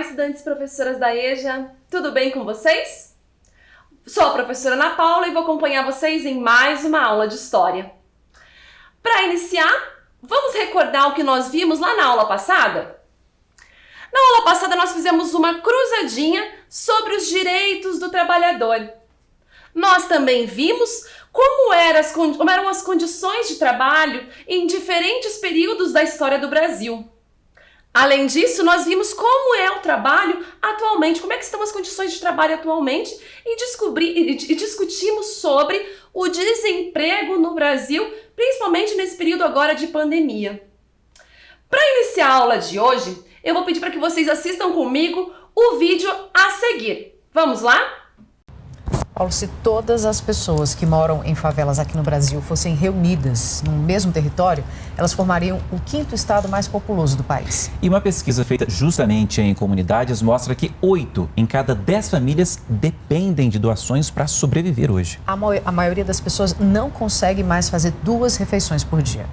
Olá, estudantes e professoras da EJA, tudo bem com vocês? Sou a professora Ana Paula e vou acompanhar vocês em mais uma aula de História. Para iniciar, vamos recordar o que nós vimos lá na aula passada? Na aula passada nós fizemos uma cruzadinha sobre os direitos do trabalhador. Nós também vimos como eram as condições de trabalho em diferentes períodos da história do Brasil. Além disso, nós vimos como é o trabalho atualmente, como é que estão as condições de trabalho atualmente e discutimos sobre o desemprego no Brasil, principalmente nesse período agora de pandemia. Para iniciar a aula de hoje, eu vou pedir para que vocês assistam comigo o vídeo a seguir. Vamos lá? Paulo, se todas as pessoas que moram em favelas aqui no Brasil fossem reunidas no mesmo território, elas formariam o 5º estado mais populoso do país. E uma pesquisa feita justamente em comunidades mostra que 8 em cada 10 famílias dependem de doações para sobreviver hoje. A maioria das pessoas não consegue mais fazer 2 refeições por dia.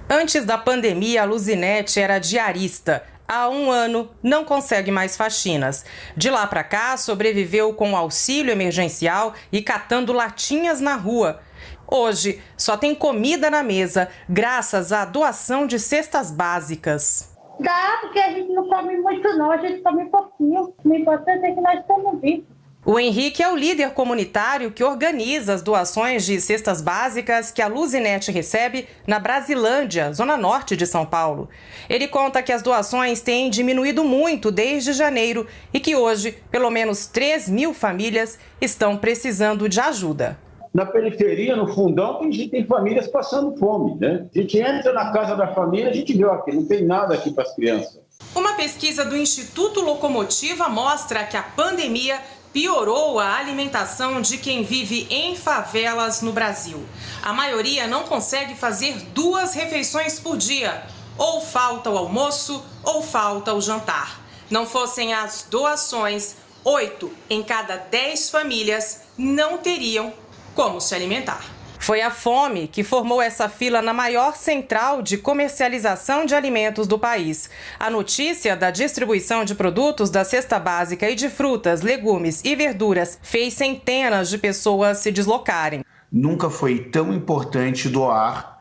Antes da pandemia, a Luzinete era diarista. Há 1 ano, não consegue mais faxinas. De lá para cá, sobreviveu com auxílio emergencial e catando latinhas na rua. Hoje, só tem comida na mesa, graças à doação de cestas básicas. Dá, porque a gente não come muito não, a gente come pouquinho. O importante é que nós estamos vivos. O Henrique é o líder comunitário que organiza as doações de cestas básicas que a Luzinete recebe na Brasilândia, zona norte de São Paulo. Ele conta que as doações têm diminuído muito desde janeiro e que hoje, pelo menos 3.000 famílias estão precisando de ajuda. Na periferia, no fundão, tem famílias passando fome, né? A gente entra na casa da família, a gente vê aqui, não tem nada aqui para as crianças. Uma pesquisa do Instituto Locomotiva mostra que a pandemia piorou a alimentação de quem vive em favelas no Brasil. A maioria não consegue fazer 2 refeições por dia. Ou falta o almoço ou falta o jantar. Não fossem as doações, 8 em cada 10 famílias não teriam como se alimentar. Foi a fome que formou essa fila na maior central de comercialização de alimentos do país. A notícia da distribuição de produtos da cesta básica e de frutas, legumes e verduras fez centenas de pessoas se deslocarem. Nunca foi tão importante doar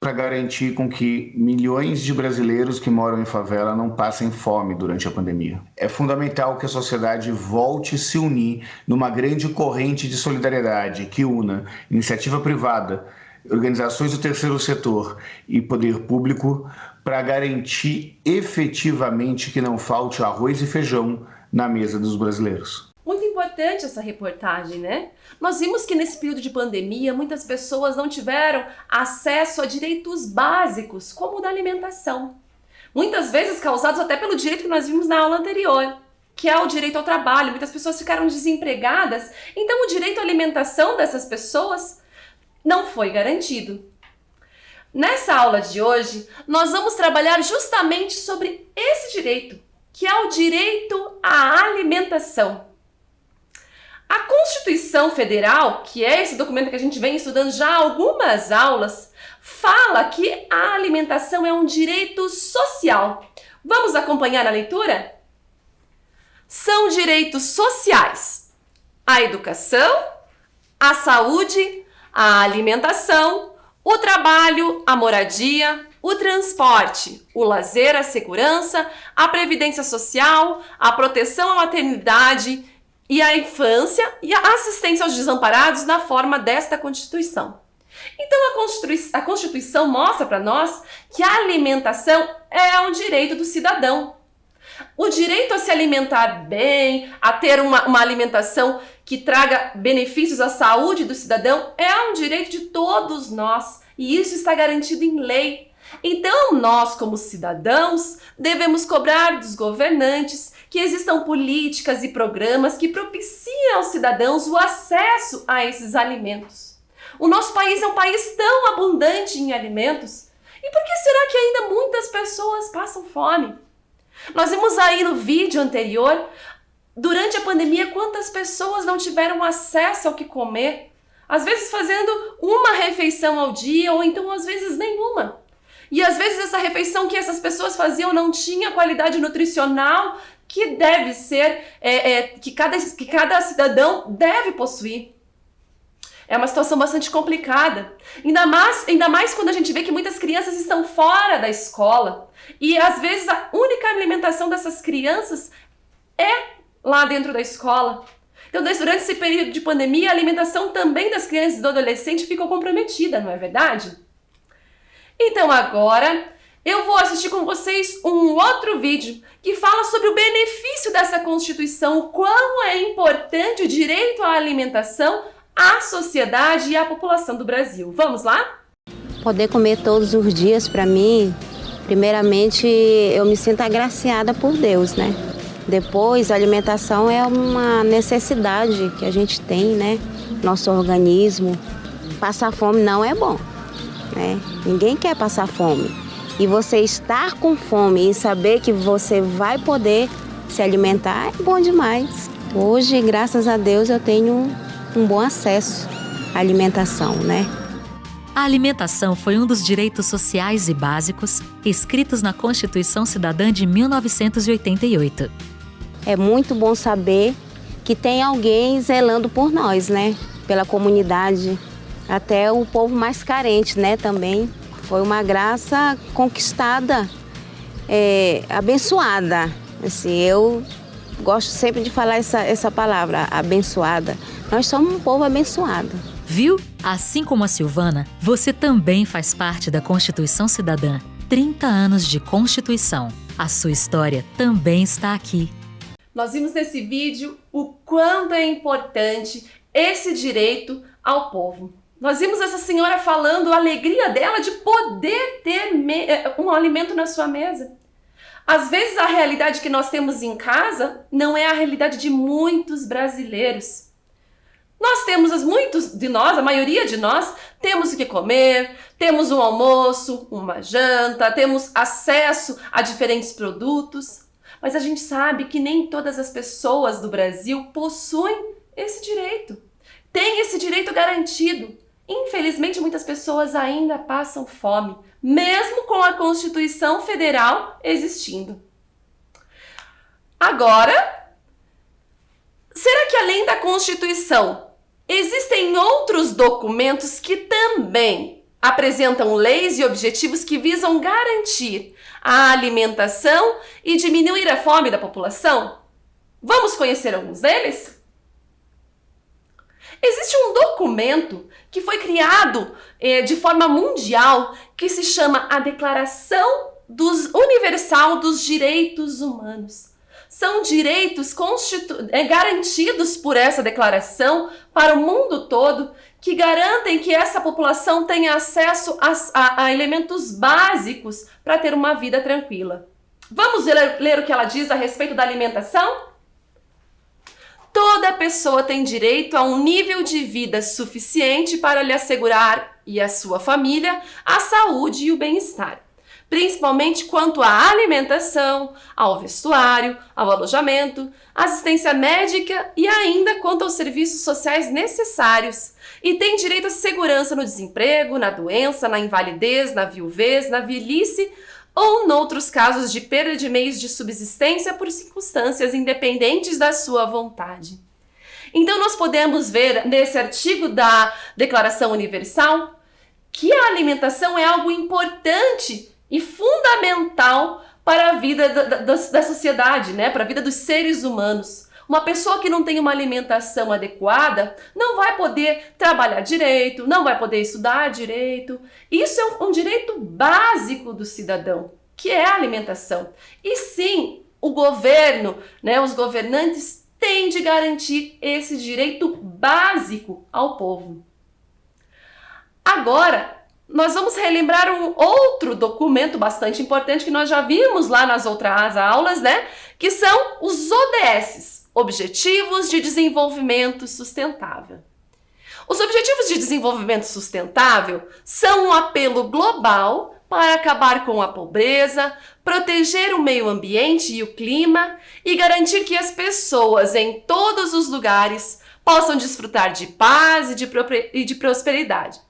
para garantir com que milhões de brasileiros que moram em favela não passem fome durante a pandemia. É fundamental que a sociedade volte a se unir numa grande corrente de solidariedade que una iniciativa privada, organizações do terceiro setor e poder público para garantir efetivamente que não falte arroz e feijão na mesa dos brasileiros. Muito importante essa reportagem, né? Nós vimos que nesse período de pandemia muitas pessoas não tiveram acesso a direitos básicos, como o da alimentação. Muitas vezes causados até pelo direito que nós vimos na aula anterior, que é o direito ao trabalho. Muitas pessoas ficaram desempregadas, então o direito à alimentação dessas pessoas não foi garantido. Nessa aula de hoje, nós vamos trabalhar justamente sobre esse direito, que é o direito à alimentação. A Constituição Federal, que é esse documento que a gente vem estudando já há algumas aulas, fala que a alimentação é um direito social. Vamos acompanhar a leitura? São direitos sociais: a educação, a saúde, a alimentação, o trabalho, a moradia, o transporte, o lazer, a segurança, a previdência social, a proteção à maternidade e à infância e a assistência aos desamparados na forma desta Constituição. Então a Constituição mostra para nós que a alimentação é um direito do cidadão. O direito a se alimentar bem, a ter uma alimentação que traga benefícios à saúde do cidadão é um direito de todos nós e isso está garantido em lei. Então nós, como cidadãos, devemos cobrar dos governantes que existam políticas e programas que propiciem aos cidadãos o acesso a esses alimentos. O nosso país é um país tão abundante em alimentos. E por que será que ainda muitas pessoas passam fome? Nós vimos aí no vídeo anterior, durante a pandemia, quantas pessoas não tiveram acesso ao que comer. Às vezes fazendo uma refeição ao dia ou então às vezes nenhuma. E às vezes essa refeição que essas pessoas faziam não tinha qualidade nutricional que deve ser, que cada cidadão deve possuir. É uma situação bastante complicada, ainda mais quando a gente vê que muitas crianças estão fora da escola e às vezes a única alimentação dessas crianças é lá dentro da escola. Então, durante esse período de pandemia, a alimentação também das crianças e do adolescente ficou comprometida, não é verdade? Então agora eu vou assistir com vocês um outro vídeo que fala sobre o benefício dessa Constituição, o quão é importante o direito à alimentação à sociedade e à população do Brasil. Vamos lá? Poder comer todos os dias, para mim, primeiramente, eu me sinto agraciada por Deus, né? Depois, a alimentação é uma necessidade que a gente tem, né? Nosso organismo. Passar fome não é bom, né? Ninguém quer passar fome. E você estar com fome e saber que você vai poder se alimentar é bom demais. Hoje, graças a Deus, eu tenho um bom acesso à alimentação, né? A alimentação foi um dos direitos sociais e básicos escritos na Constituição Cidadã de 1988. É muito bom saber que tem alguém zelando por nós, né? Pela comunidade, até o povo mais carente, né? Também foi uma graça conquistada, abençoada. Assim, eu gosto sempre de falar essa palavra, abençoada. Nós somos um povo abençoado. Viu? Assim como a Silvana, você também faz parte da Constituição Cidadã. 30 anos de Constituição. A sua história também está aqui. Nós vimos nesse vídeo o quanto é importante esse direito ao povo. Nós vimos essa senhora falando a alegria dela de poder ter um alimento na sua mesa. Às vezes a realidade que nós temos em casa não é a realidade de muitos brasileiros. Muitos de nós, a maioria de nós, temos o que comer, temos um almoço, uma janta, temos acesso a diferentes produtos, mas a gente sabe que nem todas as pessoas do Brasil possuem esse direito, têm esse direito garantido. Infelizmente, muitas pessoas ainda passam fome, mesmo com a Constituição Federal existindo. Agora, será que além da Constituição, existem outros documentos que também apresentam leis e objetivos que visam garantir a alimentação e diminuir a fome da população? Vamos conhecer alguns deles? Existe um documento que foi criado de forma mundial que se chama a Declaração Universal dos Direitos Humanos. São direitos garantidos por essa declaração para o mundo todo que garantem que essa população tenha acesso a elementos básicos para ter uma vida tranquila. Vamos ler o que ela diz a respeito da alimentação? Toda pessoa tem direito a um nível de vida suficiente para lhe assegurar e a sua família a saúde e o bem-estar, principalmente quanto à alimentação, ao vestuário, ao alojamento, assistência médica e ainda quanto aos serviços sociais necessários. E tem direito à segurança no desemprego, na doença, na invalidez, na viuvez, na velhice ou noutros casos de perda de meios de subsistência por circunstâncias independentes da sua vontade. Então nós podemos ver nesse artigo da Declaração Universal que a alimentação é algo importante e fundamental para a vida da sociedade, né? Para a vida dos seres humanos. Uma pessoa que não tem uma alimentação adequada não vai poder trabalhar direito, não vai poder estudar direito. Isso é um direito básico do cidadão, que é a alimentação. E sim, o governo, né, os governantes têm de garantir esse direito básico ao povo. Agora, nós vamos relembrar um outro documento bastante importante que nós já vimos lá nas outras aulas, né? Que são os ODS. Objetivos de Desenvolvimento Sustentável. Os Objetivos de Desenvolvimento Sustentável são um apelo global para acabar com a pobreza, proteger o meio ambiente e o clima e garantir que as pessoas em todos os lugares possam desfrutar de paz e de prosperidade.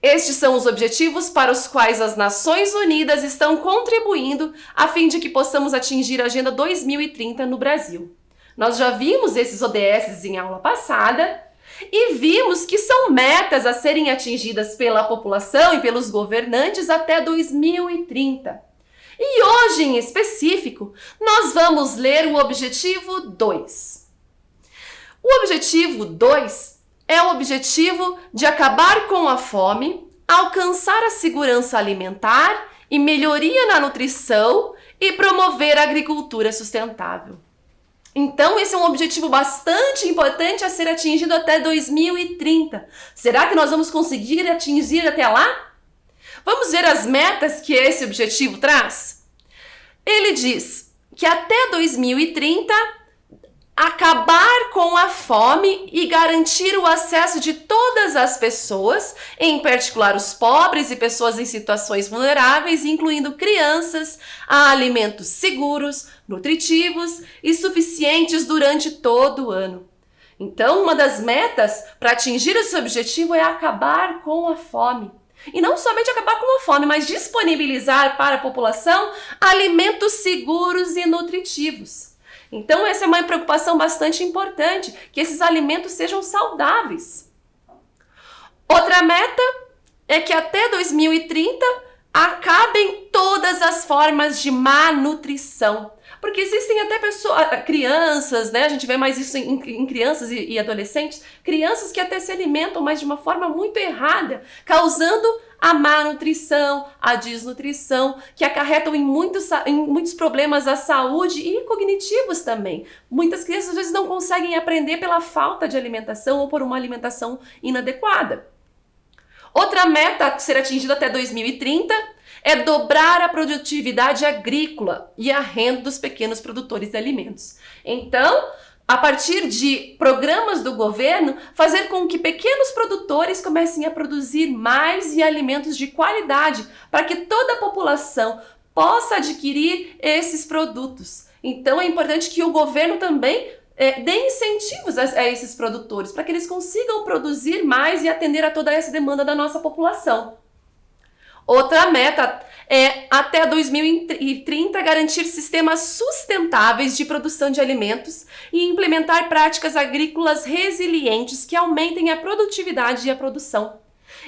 Estes são os objetivos para os quais as Nações Unidas estão contribuindo a fim de que possamos atingir a Agenda 2030 no Brasil. Nós já vimos esses ODS em aula passada e vimos que são metas a serem atingidas pela população e pelos governantes até 2030. E hoje, em específico, nós vamos ler o objetivo 2. O objetivo 2 é o objetivo de acabar com a fome, alcançar a segurança alimentar e melhoria na nutrição e promover a agricultura sustentável. Então, esse é um objetivo bastante importante a ser atingido até 2030. Será que nós vamos conseguir atingir até lá? Vamos ver as metas que esse objetivo traz? Ele diz que até 2030, acabar com a fome e garantir o acesso de todas as pessoas, em particular os pobres e pessoas em situações vulneráveis, incluindo crianças, a alimentos seguros, nutritivos e suficientes durante todo o ano. Então, uma das metas para atingir esse objetivo é acabar com a fome. E não somente acabar com a fome, mas disponibilizar para a população alimentos seguros e nutritivos. Então, essa é uma preocupação bastante importante, que esses alimentos sejam saudáveis. Outra meta é que até 2030 acabem todas as formas de má nutrição. Porque existem até crianças, né? A gente vê mais isso em crianças e adolescentes, crianças que até se alimentam, mas de uma forma muito errada, causando a má nutrição, a desnutrição, que acarretam em muitos problemas à saúde e cognitivos também. Muitas crianças às vezes não conseguem aprender pela falta de alimentação ou por uma alimentação inadequada. Outra meta a ser atingida até 2030 é dobrar a produtividade agrícola e a renda dos pequenos produtores de alimentos. Então, a partir de programas do governo, fazer com que pequenos produtores comecem a produzir mais e alimentos de qualidade, para que toda a população possa adquirir esses produtos. Então, é importante que o governo também dê incentivos a esses produtores, para que eles consigam produzir mais e atender a toda essa demanda da nossa população. Outra meta é, até 2030, garantir sistemas sustentáveis de produção de alimentos e implementar práticas agrícolas resilientes que aumentem a produtividade e a produção.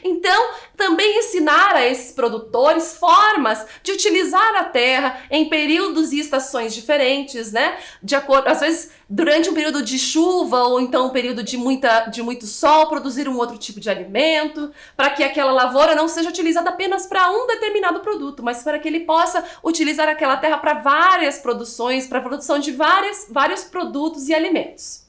Então, também ensinar a esses produtores formas de utilizar a terra em períodos e estações diferentes, né? De acordo, às vezes, durante um período de chuva ou então um período de muito sol, produzir um outro tipo de alimento, para que aquela lavoura não seja utilizada apenas para um determinado produto, mas para que ele possa utilizar aquela terra para várias produções, para a produção de vários produtos e alimentos.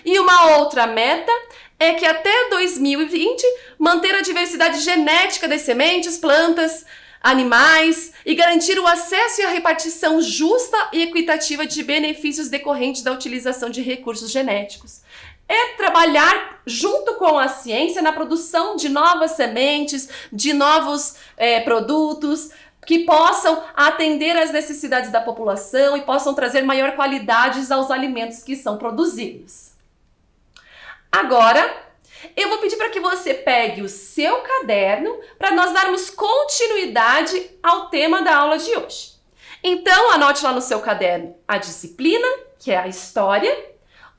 E uma outra meta é que até 2020 manter a diversidade genética das sementes, plantas, animais e garantir o acesso e a repartição justa e equitativa de benefícios decorrentes da utilização de recursos genéticos. É trabalhar junto com a ciência na produção de novas sementes, de novos produtos que possam atender às necessidades da população e possam trazer maior qualidade aos alimentos que são produzidos. Agora, eu vou pedir para que você pegue o seu caderno para nós darmos continuidade ao tema da aula de hoje. Então, anote lá no seu caderno a disciplina, que é a história,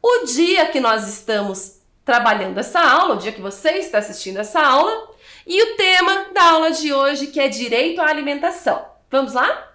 o dia que nós estamos trabalhando essa aula, o dia que você está assistindo essa aula, e o tema da aula de hoje, que é direito à alimentação. Vamos lá?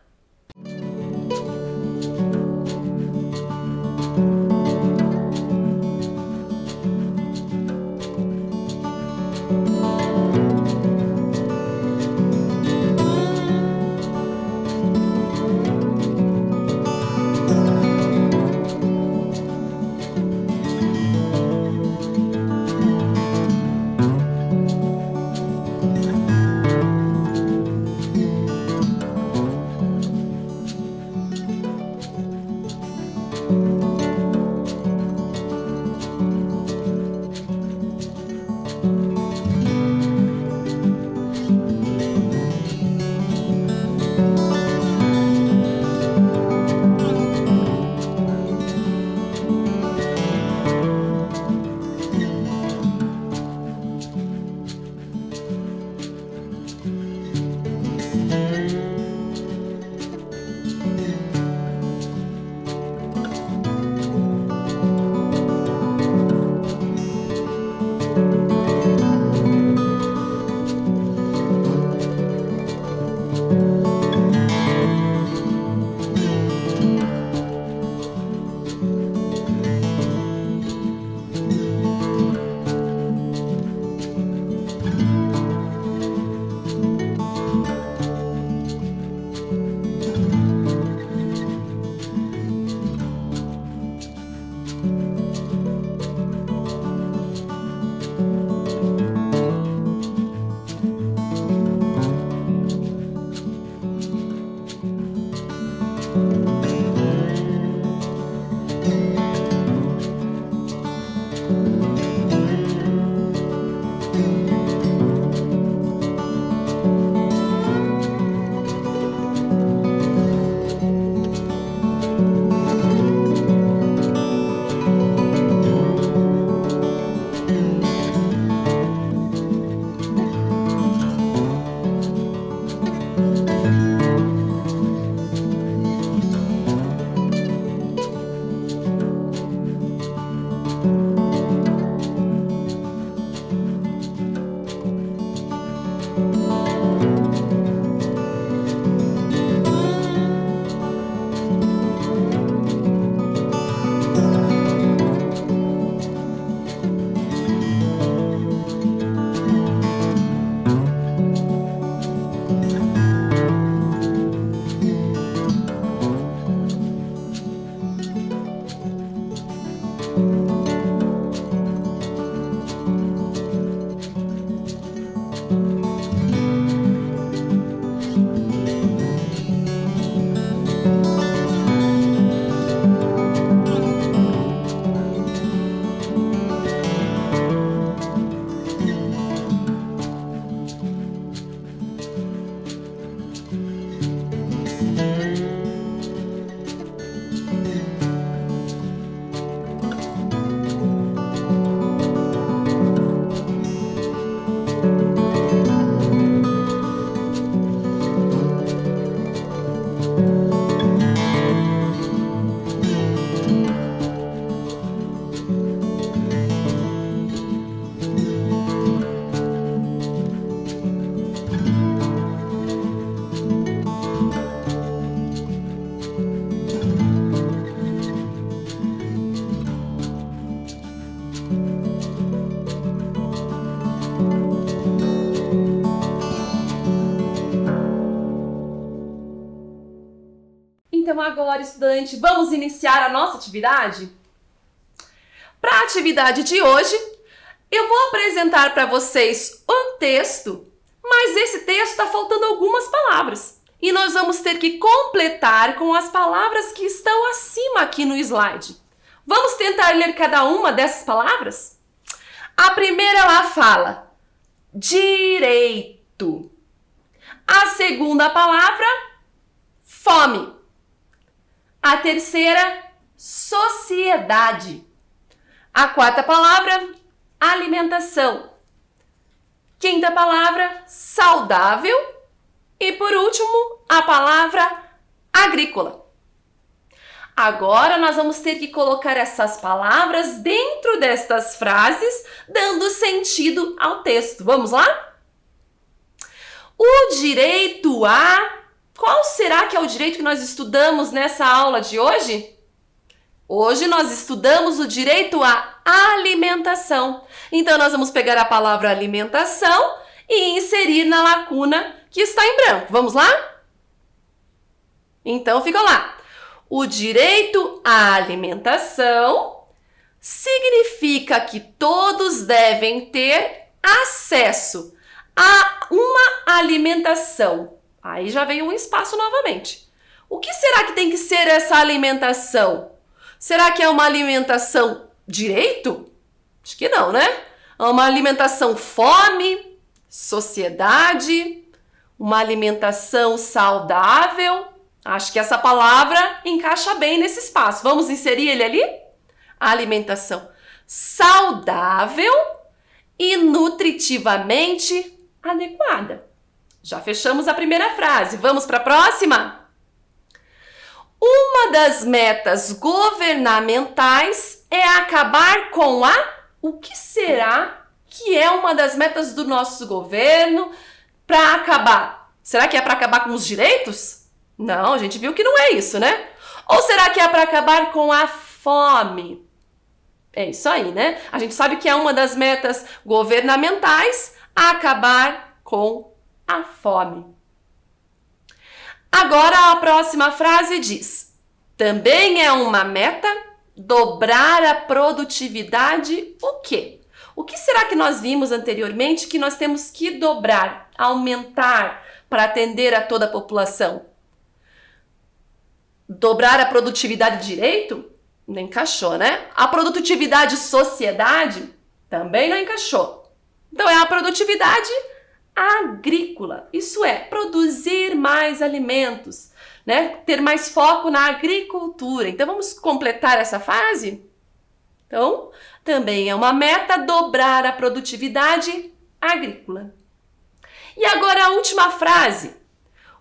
Então agora, estudante, vamos iniciar a nossa atividade? Para a atividade de hoje, eu vou apresentar para vocês um texto, mas esse texto está faltando algumas palavras. E nós vamos ter que completar com as palavras que estão acima aqui no slide. Vamos tentar ler cada uma dessas palavras? A primeira ela fala direito. A segunda palavra, fome. A terceira, sociedade. A quarta palavra, alimentação. Quinta palavra, saudável. E por último, a palavra agrícola. Agora nós vamos ter que colocar essas palavras dentro destas frases, dando sentido ao texto. Vamos lá? O direito a... Qual será que é o direito que nós estudamos nessa aula de hoje? Hoje nós estudamos o direito à alimentação. Então nós vamos pegar a palavra alimentação e inserir na lacuna que está em branco. Vamos lá? Então fica lá. O direito à alimentação significa que todos devem ter acesso a uma alimentação. Aí já veio um espaço novamente. O que será que tem que ser essa alimentação? Será que é uma alimentação direito? Acho que não, né? É uma alimentação fome, sociedade, uma alimentação saudável. Acho que essa palavra encaixa bem nesse espaço. Vamos inserir ele ali? Alimentação saudável e nutritivamente adequada. Já fechamos a primeira frase. Vamos para a próxima? Uma das metas governamentais é acabar com a... O que será que é uma das metas do nosso governo para acabar? Será que é para acabar com os direitos? Não, a gente viu que não é isso, né? Ou será que é para acabar com a fome? É isso aí, né? A gente sabe que é uma das metas governamentais acabar com a fome. Agora a próxima frase diz: também é uma meta Dobrar a produtividade, o quê? O que será que nós vimos anteriormente que nós temos que dobrar, aumentar para atender a toda a população? Dobrar a produtividade direito? Não encaixou, né? A produtividade sociedade? Também não encaixou. Então é a produtividade agrícola. Isso é, produzir mais alimentos, né? Ter mais foco na agricultura. Então vamos completar essa fase? Então, também é uma meta dobrar a produtividade agrícola. E agora a última frase.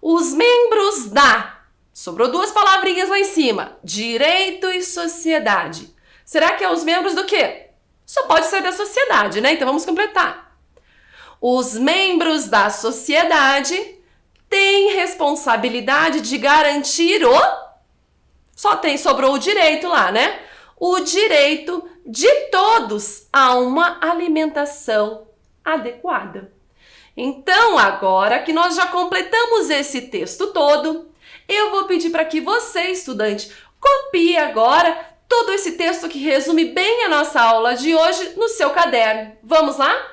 Os membros da... Sobrou duas palavrinhas lá em cima. Direito e sociedade. Será que é os membros do quê? Só pode ser da sociedade, né? Então vamos completar. Os membros da sociedade têm responsabilidade de garantir o... Sobrou o direito lá, né? O direito de todos a uma alimentação adequada. Então, agora que nós já completamos esse texto todo, eu vou pedir para que você, estudante, copie agora todo esse texto que resume bem a nossa aula de hoje no seu caderno. Vamos lá?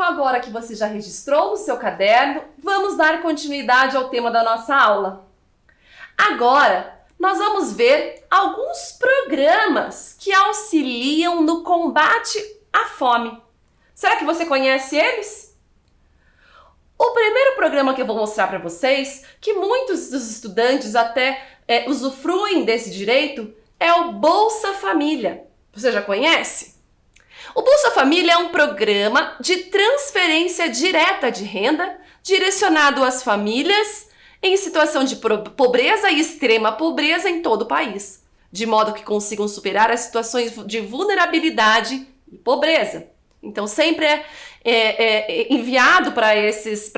Agora que você já registrou no seu caderno, vamos dar continuidade ao tema da nossa aula. Agora, nós vamos ver alguns programas que auxiliam no combate à fome. Será que você conhece eles? O primeiro programa que eu vou mostrar para vocês, que muitos dos estudantes até usufruem desse direito, é o Bolsa Família. Você já conhece? O Bolsa Família é um programa de transferência direta de renda direcionado às famílias em situação de pobreza e extrema pobreza em todo o país, de modo que consigam superar as situações de vulnerabilidade e pobreza. Então sempre é enviado para esses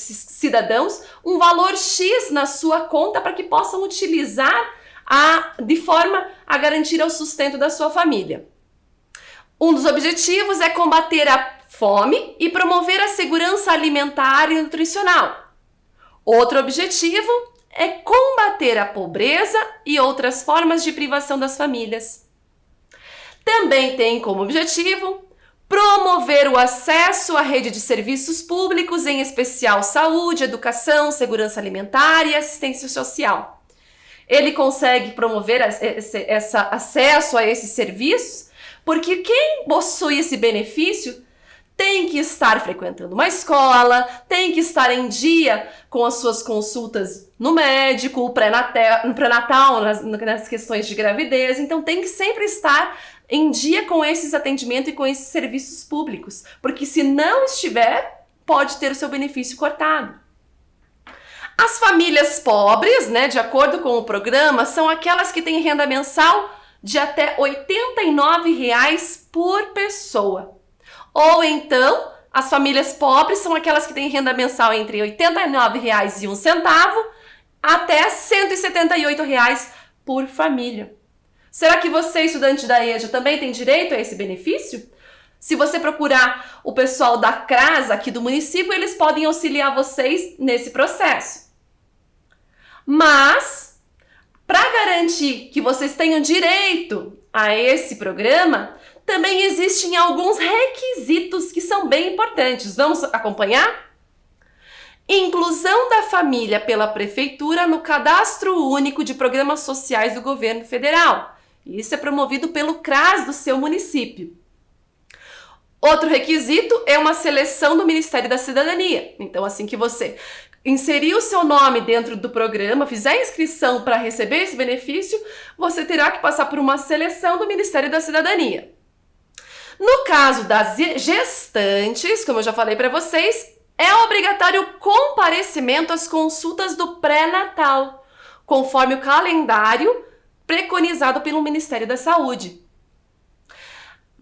cidadãos um valor X na sua conta para que possam utilizar de forma a garantir o sustento da sua família. Um dos objetivos é combater a fome e promover a segurança alimentar e nutricional. Outro objetivo é combater a pobreza e outras formas de privação das famílias. Também tem como objetivo promover o acesso à rede de serviços públicos, em especial saúde, educação, segurança alimentar e assistência social. Ele consegue promover esse acesso a esses serviços porque quem possui esse benefício tem que estar frequentando uma escola, tem que estar em dia com as suas consultas no médico, no pré-natal, nas questões de gravidez. Então tem que sempre estar em dia com esses atendimentos e com esses serviços públicos, porque se não estiver, pode ter o seu benefício cortado. As famílias pobres, de acordo com o programa, são aquelas que têm renda mensal de até R$ 89,00 por pessoa. Ou então, as famílias pobres são aquelas que têm renda mensal entre R$ 89,01 até R$ 178,00 por família. Será que você, estudante da EJA, também tem direito a esse benefício? Se você procurar o pessoal da CRAS aqui do município, eles podem auxiliar vocês nesse processo. Mas para garantir que vocês tenham direito a esse programa, também existem alguns requisitos que são bem importantes. Vamos acompanhar? Inclusão da família pela Prefeitura no Cadastro Único de Programas Sociais do Governo Federal. Isso é promovido pelo CRAS do seu município. Outro requisito é uma seleção do Ministério da Cidadania. Então, assim que você inserir o seu nome dentro do programa, fizer a inscrição para receber esse benefício, você terá que passar por uma seleção do Ministério da Cidadania. No caso das gestantes, como eu já falei para vocês, é obrigatório o comparecimento às consultas do pré-natal, conforme o calendário preconizado pelo Ministério da Saúde.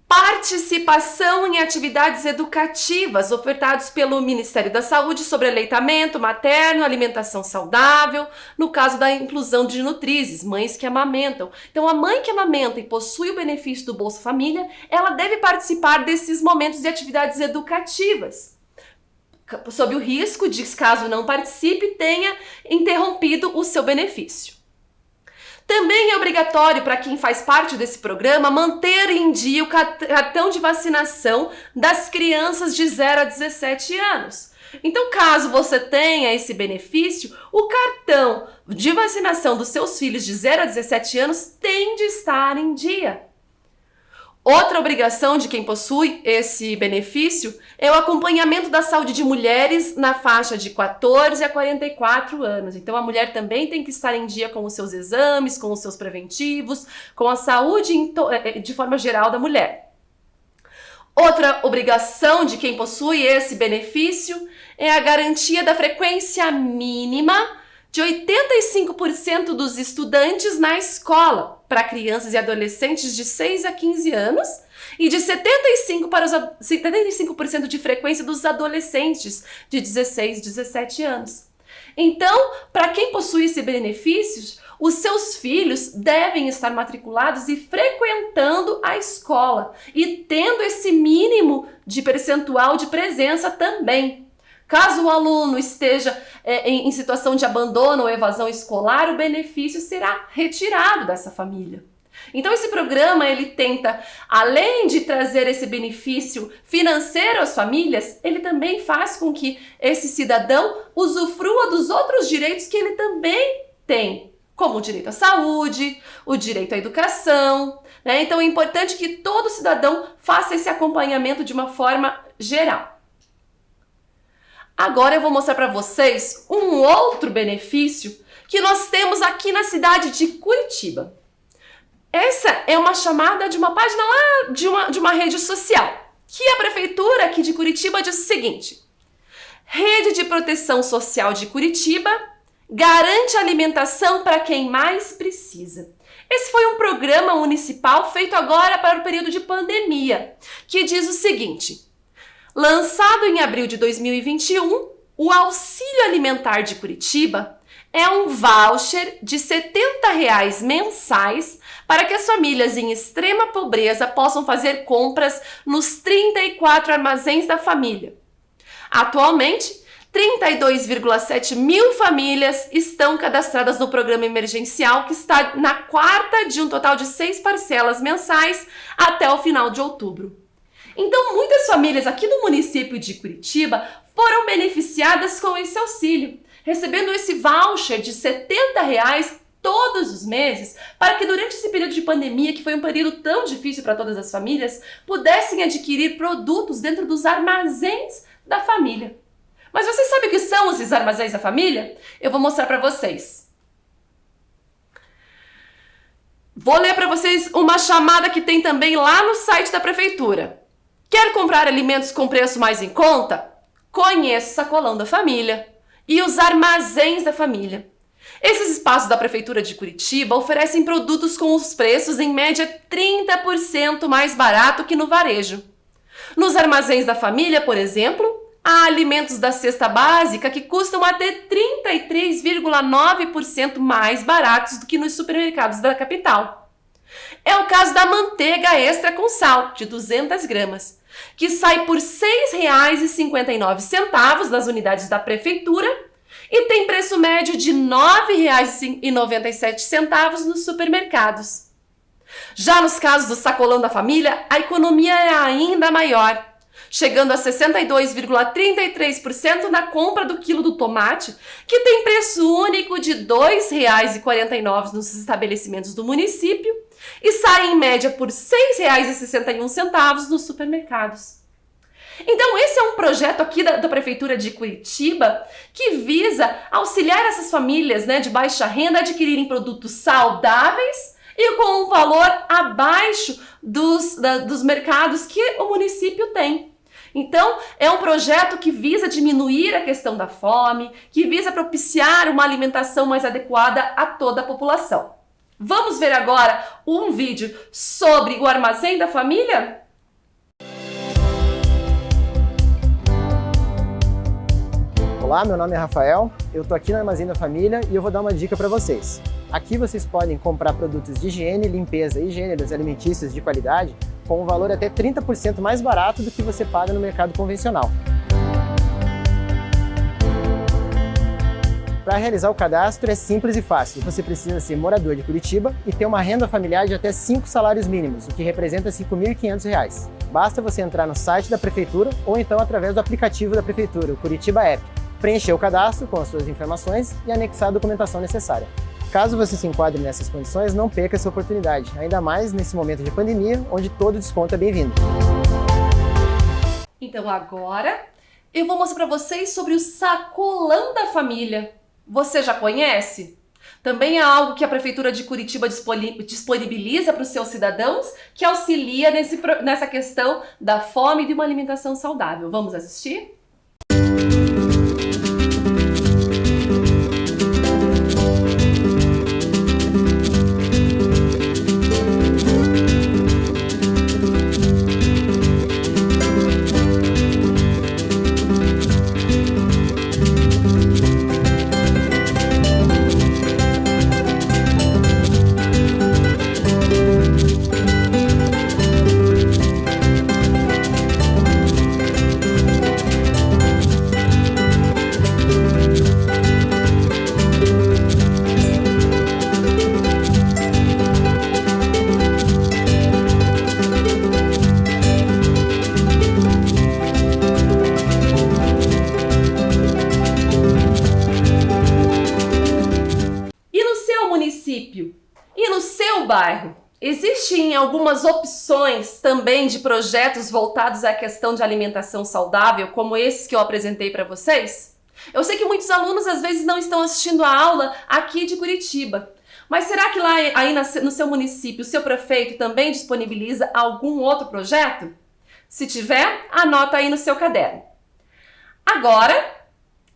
Participação em atividades educativas ofertadas pelo Ministério da Saúde sobre aleitamento materno, alimentação saudável, no caso da inclusão de nutrizes, mães que amamentam. Então, a mãe que amamenta e possui o benefício do Bolsa Família, ela deve participar desses momentos de atividades educativas, sob o risco de, caso não participe, tenha interrompido o seu benefício. Também é obrigatório para quem faz parte desse programa manter em dia o cartão de vacinação das crianças de 0 a 17 anos. Então, caso você tenha esse benefício, o cartão de vacinação dos seus filhos de 0 a 17 anos tem de estar em dia. Outra obrigação de quem possui esse benefício é o acompanhamento da saúde de mulheres na faixa de 14 a 44 anos. Então, a mulher também tem que estar em dia com os seus exames, com os seus preventivos, com a saúde de forma geral da mulher. Outra obrigação de quem possui esse benefício é a garantia da frequência mínima de 85% dos estudantes na escola para crianças e adolescentes de 6 a 15 anos e de 75% de frequência dos adolescentes de 16 a 17 anos. Então, para quem possui esse benefício, os seus filhos devem estar matriculados e frequentando a escola e tendo esse mínimo de percentual de presença também. Caso o aluno esteja em situação de abandono ou evasão escolar, o benefício será retirado dessa família. Então esse programa ele tenta, além de trazer esse benefício financeiro às famílias, ele também faz com que esse cidadão usufrua dos outros direitos que ele também tem, como o direito à saúde, o direito à educação, né? Então é importante que todo cidadão faça esse acompanhamento de uma forma geral. Agora eu vou mostrar para vocês um outro benefício que nós temos aqui na cidade de Curitiba. Essa é uma chamada de uma página lá de uma rede social, que a prefeitura aqui de Curitiba diz o seguinte: Rede de Proteção Social de Curitiba garante alimentação para quem mais precisa. Esse foi um programa municipal feito agora para o período de pandemia, que diz o seguinte: lançado em abril de 2021, o Auxílio Alimentar de Curitiba é um voucher de R$ 70 mensais para que as famílias em extrema pobreza possam fazer compras nos 34 armazéns da família. Atualmente, 32,7 mil famílias estão cadastradas no programa emergencial, que está na 4ª de um total de 6 parcelas mensais até o final de outubro. Então, muitas famílias aqui do município de Curitiba foram beneficiadas com esse auxílio, recebendo esse voucher de R$ 70 todos os meses, para que durante esse período de pandemia, que foi um período tão difícil para todas as famílias, pudessem adquirir produtos dentro dos armazéns da família. Mas vocês sabem o que são esses armazéns da família? Eu vou mostrar para vocês. Vou ler para vocês uma chamada que tem também lá no site da prefeitura. Quer comprar alimentos com preço mais em conta? Conheça o Sacolão da Família e os armazéns da família. Esses espaços da Prefeitura de Curitiba oferecem produtos com os preços em média 30% mais barato que no varejo. Nos armazéns da família, por exemplo, há alimentos da cesta básica que custam até 33,9% mais baratos do que nos supermercados da capital. É o caso da manteiga extra com sal, de 200 gramas, que sai por R$ 6,59 nas unidades da prefeitura e tem preço médio de R$ 9,97 nos supermercados. Já nos casos do Sacolão da Família, a economia é ainda maior, chegando a 62,33% na compra do quilo do tomate, que tem preço único de R$ 2,49 nos estabelecimentos do município e sai em média por R$ 6,61 nos supermercados. Então esse é um projeto aqui da Prefeitura de Curitiba que visa auxiliar essas famílias, né, de baixa renda a adquirirem produtos saudáveis e com um valor abaixo dos mercados que o município tem. Então, é um projeto que visa diminuir a questão da fome, que visa propiciar uma alimentação mais adequada a toda a população. Vamos ver agora um vídeo sobre o Armazém da Família? Olá, meu nome é Rafael, eu tô aqui no Armazém da Família e eu vou dar uma dica para vocês. Aqui vocês podem comprar produtos de higiene, limpeza e gêneros alimentícios de qualidade com um valor até 30% mais barato do que você paga no mercado convencional. Para realizar o cadastro é simples e fácil. Você precisa ser morador de Curitiba e ter uma renda familiar de até 5 salários mínimos, o que representa R$ 5.500. Basta você entrar no site da Prefeitura ou então através do aplicativo da Prefeitura, o Curitiba App, preencher o cadastro com as suas informações e anexar a documentação necessária. Caso você se enquadre nessas condições, não perca essa oportunidade, ainda mais nesse momento de pandemia, onde todo desconto é bem-vindo. Então agora eu vou mostrar para vocês sobre o Sacolão da Família. Você já conhece? Também é algo que a Prefeitura de Curitiba disponibiliza para os seus cidadãos, que auxilia nessa questão da fome e de uma alimentação saudável. Vamos assistir? E no seu bairro, existem algumas opções também de projetos voltados à questão de alimentação saudável, como esses que eu apresentei para vocês? Eu sei que muitos alunos às vezes não estão assistindo a aula aqui de Curitiba, mas será que lá aí no seu município, o seu prefeito também disponibiliza algum outro projeto? Se tiver, anota aí no seu caderno. Agora,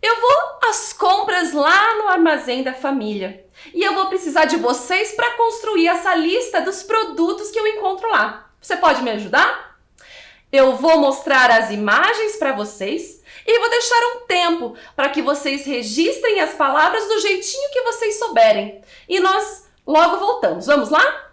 eu vou às compras lá no Armazém da Família. E eu vou precisar de vocês para construir essa lista dos produtos que eu encontro lá. Você pode me ajudar? Eu vou mostrar as imagens para vocês e vou deixar um tempo para que vocês registrem as palavras do jeitinho que vocês souberem. E nós logo voltamos. Vamos lá?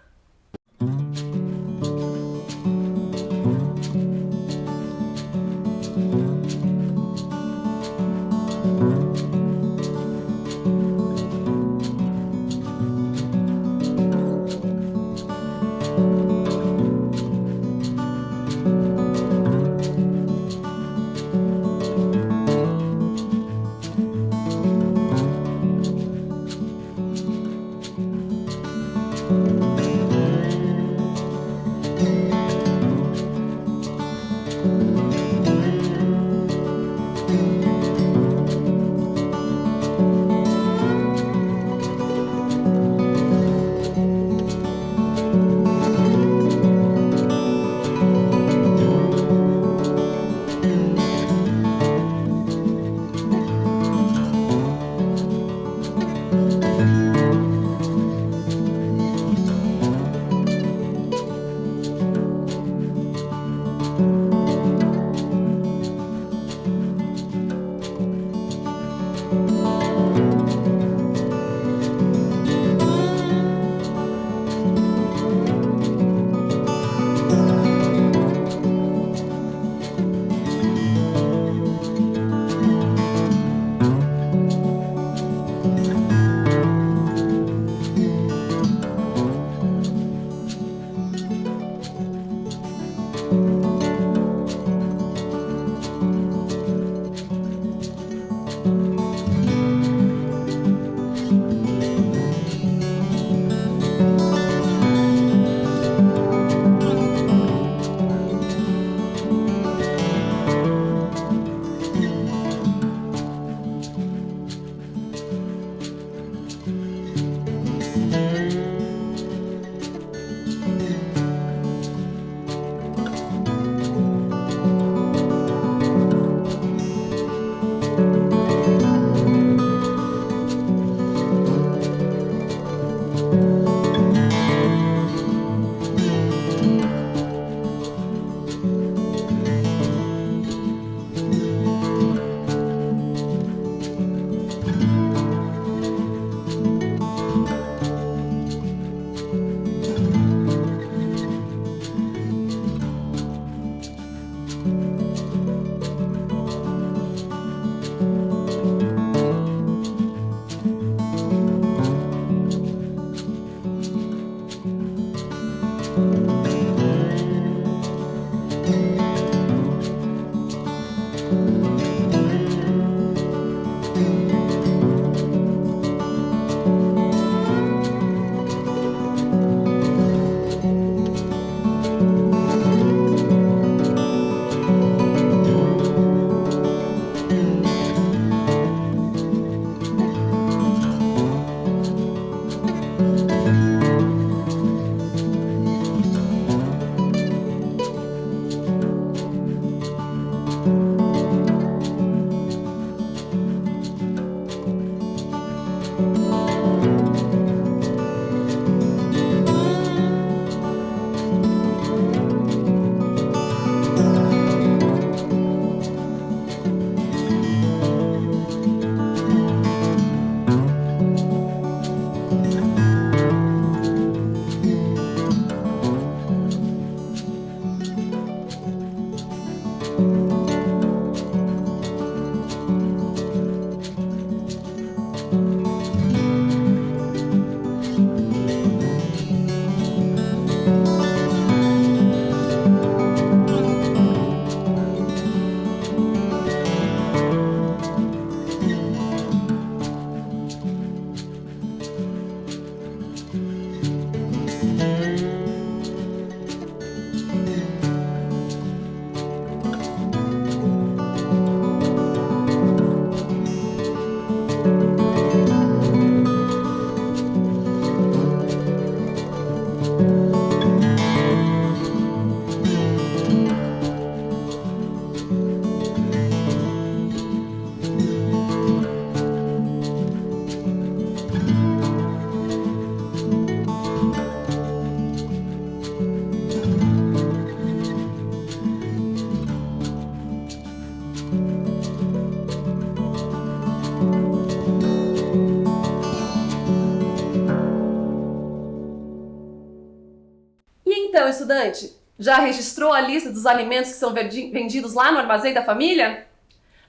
estudante? Já registrou a lista dos alimentos que são vendidos lá no Armazém da Família?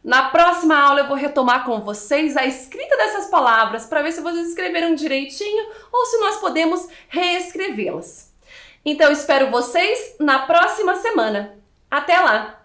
Na próxima aula eu vou retomar com vocês a escrita dessas palavras para ver se vocês escreveram direitinho ou se nós podemos reescrevê-las. Então espero vocês na próxima semana. Até lá!